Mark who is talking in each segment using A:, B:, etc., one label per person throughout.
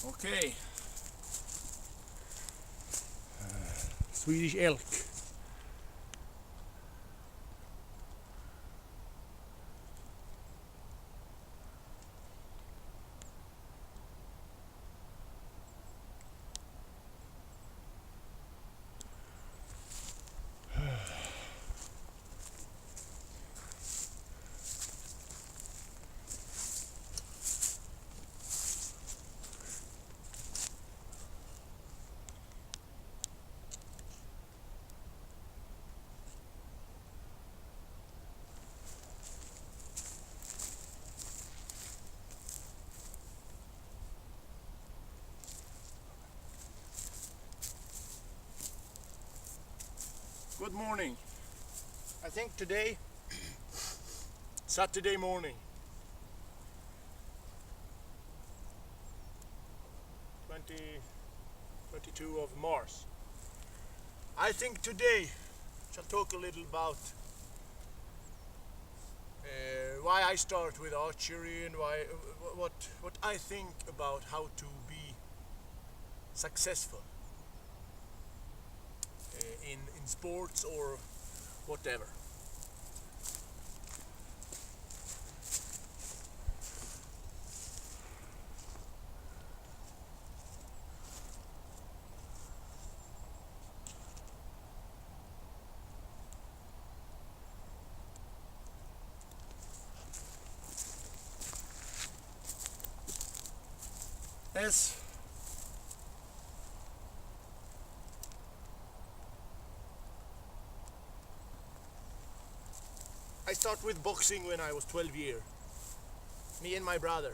A: Okay. Swedish elk. Good morning. I think today, Saturday morning, 2022 of March. I think today shall talk a little about why I start with archery and what I think about how to be successful in sports or whatever. As I start with boxing when I was 12 years. Me and my brother.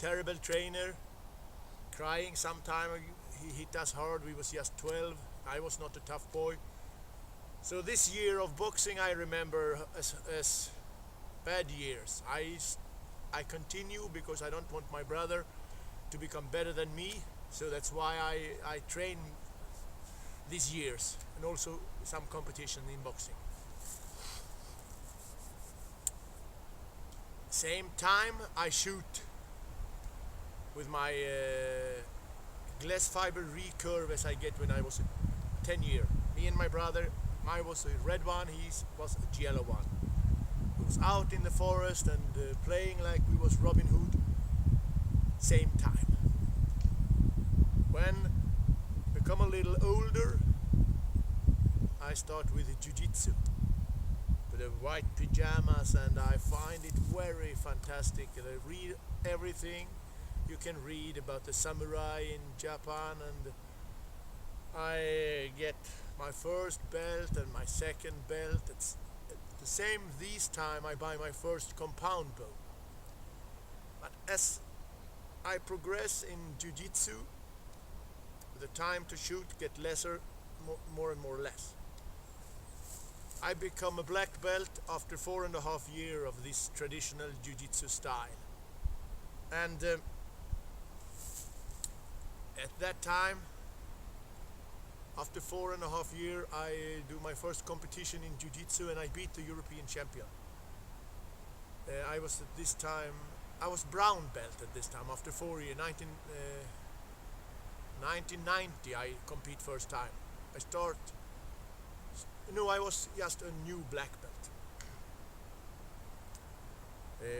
A: Terrible trainer, crying sometime. He hit us hard. We was just 12. I was not a tough boy. So this year of boxing I remember as bad years. I continue because I don't want my brother to become better than me. So that's why I train these years and also some competition in boxing. Same time I shoot with my glass fiber recurve as I get when I was 10 year. Me and my brother, I was a red one, he was a yellow one. We was out in the forest and playing like we was Robin Hood. Same time. When I become a little older, I start with jiu-jitsu. With the white pajamas, and I find it very fantastic. And I read everything you can read about the samurai in Japan, and I get my first belt and my second belt. It's the same this time I buy my first compound bow. But as I progress in jiu-jitsu, the time to shoot get lesser, more and more less. I become a black belt after 4.5 years of this traditional jiu-jitsu style. And at that time, after 4.5 years, I do my first competition in jiu-jitsu and I beat the European champion. I was at this time, I was brown belt at this time. After 4 years, 1990, I compete first time. I was just a new black belt.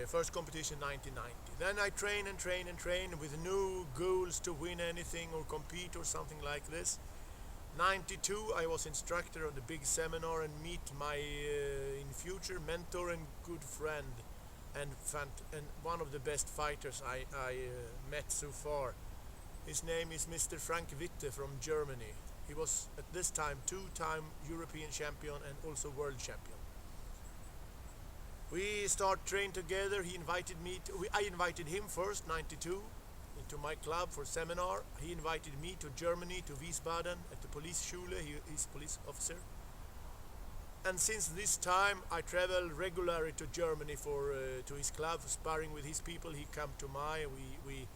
A: First competition 1990. Then I train and train and train with no goals to win anything or compete or something like this. 92 I was instructor on the big seminar and meet my in future mentor and good friend and one of the best fighters I met so far. His name is Mr. Frank Witte from Germany. He was at this time 2-time European champion and also world champion. We start train together. He invited me. I invited him first, 92, into my club for seminar. He invited me to Germany, to Wiesbaden, at the police schule. He's police officer. And since this time, I travel regularly to Germany to his club, sparring with his people. He come to my. We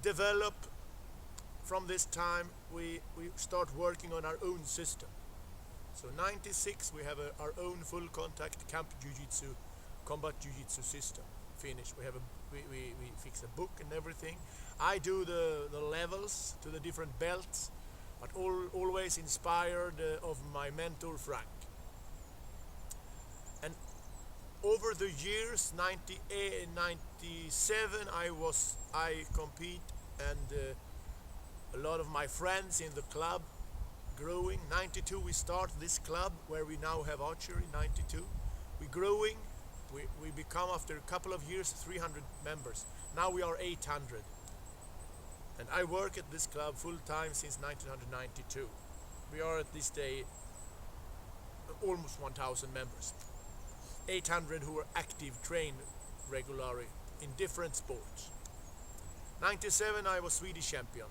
A: develop. From this time, we start working on our own system. So 96, we have our own full contact camp jiu-jitsu, combat jiu-jitsu system. Finished. We have a We fix a book and everything. I do the levels to the different belts, but always inspired of my mentor Frank. And over the years, 98, 97, I compete, and a lot of my friends in the club growing. 92 we start this club where we now have archery. 92 we growing. We become, after a couple of years, 300 members. Now we are 800. And I work at this club full time since 1992. We are at this day almost 1,000 members. 800 who are active, train regularly in different sports. 97 I was Swedish champion.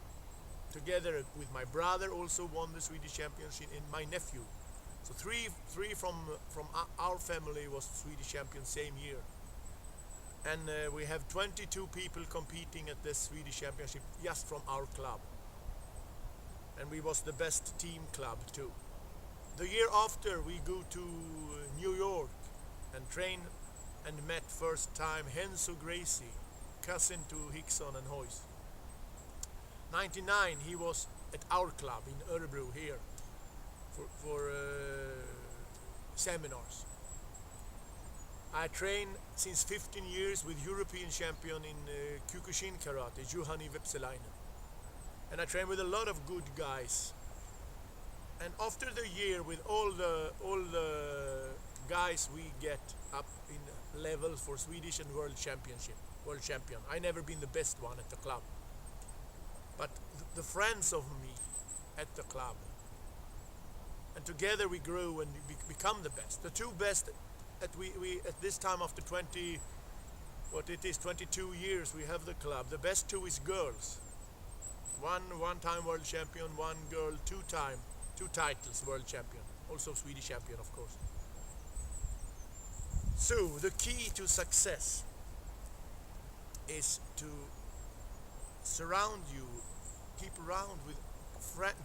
A: Together with my brother also won the Swedish championship, and my nephew. So three from our family was Swedish champion same year. And we have 22 people competing at this Swedish championship just from our club. And we was the best team club too. The year after we go to New York and train and met first time Henzo Gracie, cousin to Hickson and Hoyes. 99 he was at our club in Örebro here for seminars. I train since 15 years with European champion in Kyokushin karate, Juhani Vepselainen. And I train with a lot of good guys. And after the year, with all the guys we get up in level for Swedish and world champion. I never been the best one at the club. But the friends of me at the club, and together we grow and become the best. The two best at this time, after 22 years we have the club. The best two is girls. One time world champion, one girl two titles world champion, also Swedish champion of course. So the key to success is to surround you, keep around with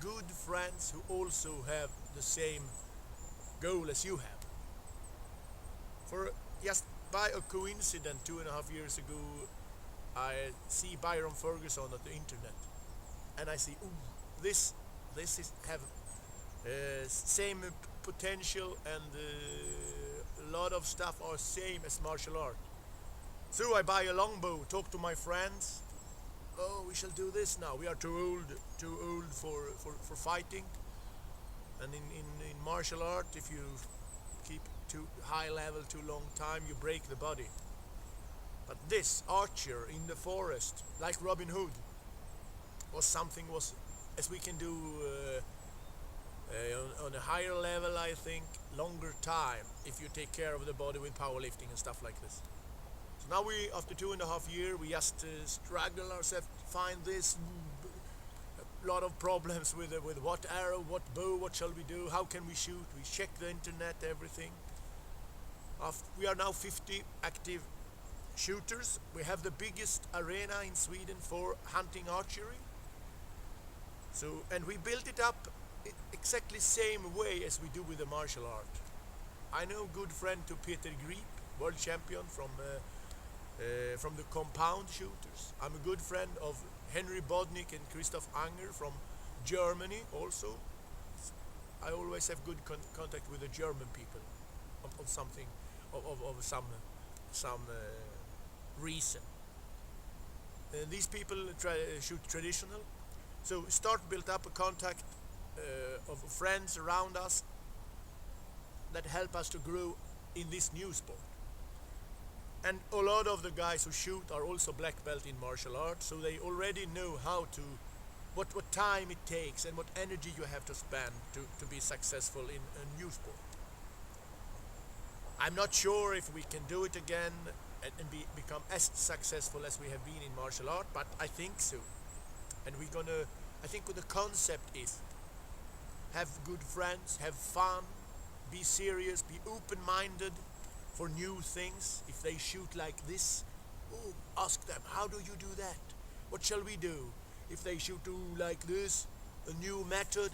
A: good friends who also have the same goal as you have. For just by a coincidence, 2.5 years ago, I see Byron Ferguson on the internet, and I see, ooh, this is have same potential, and a lot of stuff are same as martial art. So I buy a longbow, talk to my friends. Oh, we shall do this now. We are too old for fighting. And in martial art, if you keep too high level too long time, you break the body. But this archer in the forest, like Robin Hood, was as we can do on a higher level, I think, longer time if you take care of the body with powerlifting and stuff like this. So now we, after 2.5 years, we just struggle ourselves to find this. A lot of problems with what arrow, what bow, what shall we do, how can we shoot. We check the internet, everything. We are now 50 active shooters. We have the biggest arena in Sweden for hunting archery. So, and we built it up exactly same way as we do with the martial art. I know good friend to Peter Grip, world champion from the compound shooters. I'm a good friend of Henry Bodnik and Christoph Anger from Germany also. I always have good contact with the German people of something, of some reason. These people shoot traditional. So built up a contact of friends around us that help us to grow in this new sport. And a lot of the guys who shoot are also black belt in martial arts, so they already know what time it takes and what energy you have to spend to be successful in a new sport. I'm not sure if we can do it again and become as successful as we have been in martial art, but I think so. And I think the concept is have good friends, have fun, be serious, be open-minded for new things. If they shoot like this, ask them, how do you do that? What shall we do? If they shoot like this, a new method,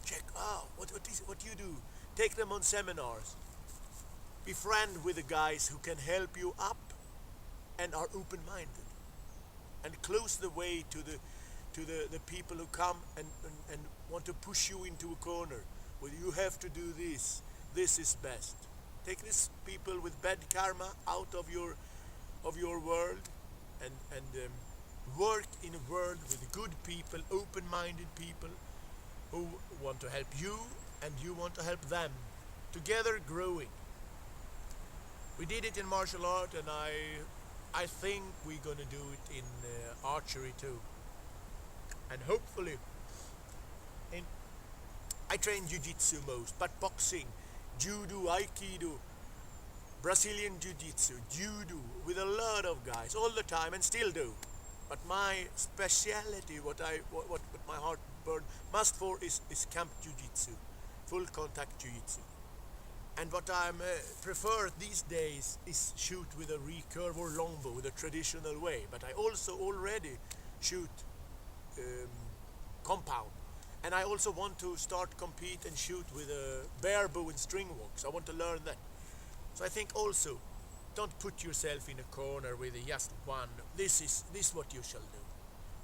A: check out, what you do? Take them on seminars. Be friend with the guys who can help you up. and are open-minded, and close the way to the people who come and want to push you into a corner. Well, you have to do this. This is best. Take these people with bad karma out of your world, and work in a world with good people, open-minded people who want to help you and you want to help them. Together growing. We did it in martial art, and I think we're gonna do it in archery too. And hopefully, in I train jiu-jitsu most, but boxing, judo, aikido, Brazilian jiu-jitsu, judo, with a lot of guys all the time, and still do. But my speciality, what my heart burn must for, is camp jiu-jitsu, full contact jiu-jitsu. And what I prefer these days is shoot with a recurve or longbow, the traditional way. But I also already shoot um, compound. And I also want to start compete and shoot with a bare bow and string walks. I want to learn that. So I think also, don't put yourself in a corner with just one. This is what you shall do.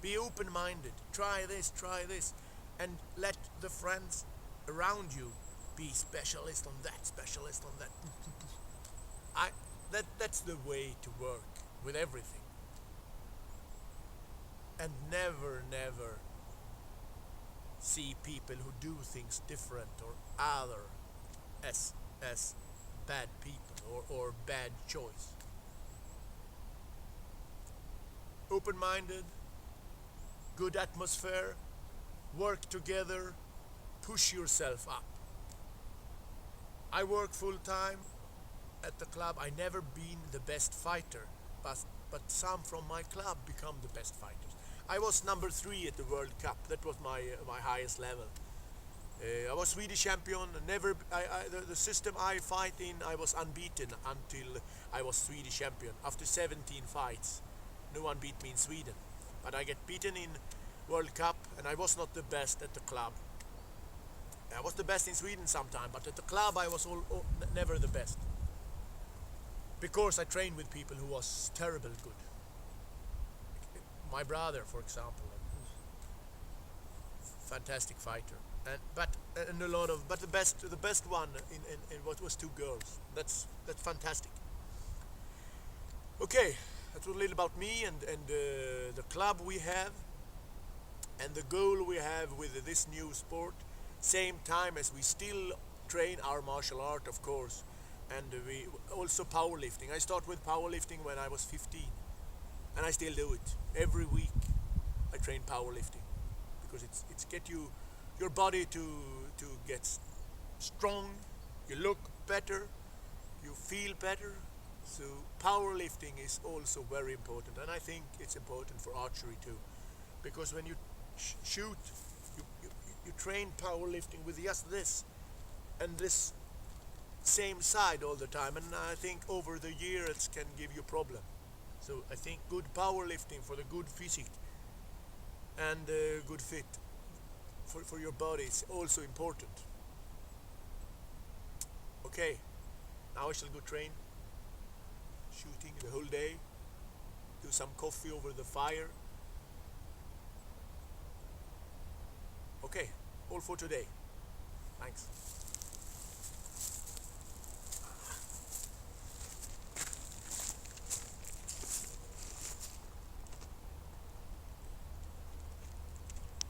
A: Be open-minded. Try this, and let the friends around you be specialist on that, specialist on that. That's the way to work with everything. And never see people who do things different or other as bad people or bad choice. Open-minded, good atmosphere, work together, push yourself up. I work full-time at the club. I never been the best fighter, but some from my club become the best fighters. I was number 3 at the World Cup. That was my highest level. I was Swedish champion. The system I fight in, I was unbeaten until I was Swedish champion. After 17 fights, no one beat me in Sweden. But I get beaten in World Cup, and I was not the best at the club. I was the best in Sweden sometime, but at the club I was never the best. Because I trained with people who was terrible good. My brother, for example, fantastic fighter, but the best one in what was 2 girls. That's fantastic. Okay, that's a little about me and the club we have, and the goal we have with this new sport. Same time as we still train our martial art, of course, and we also powerlifting. I start with powerlifting when I was 15, and I still do it every week. I train powerlifting because it's get your body to get strong. You look better, you feel better. So powerlifting is also very important, and I think it's important for archery too, because when you shoot, you train powerlifting with just this and this same side all the time, and I think over the years can give you problem. So I think good powerlifting for the good physique and good fit for your body is also important. Okay, now I shall go train shooting the whole day, do some coffee over the fire. Okay, all for today.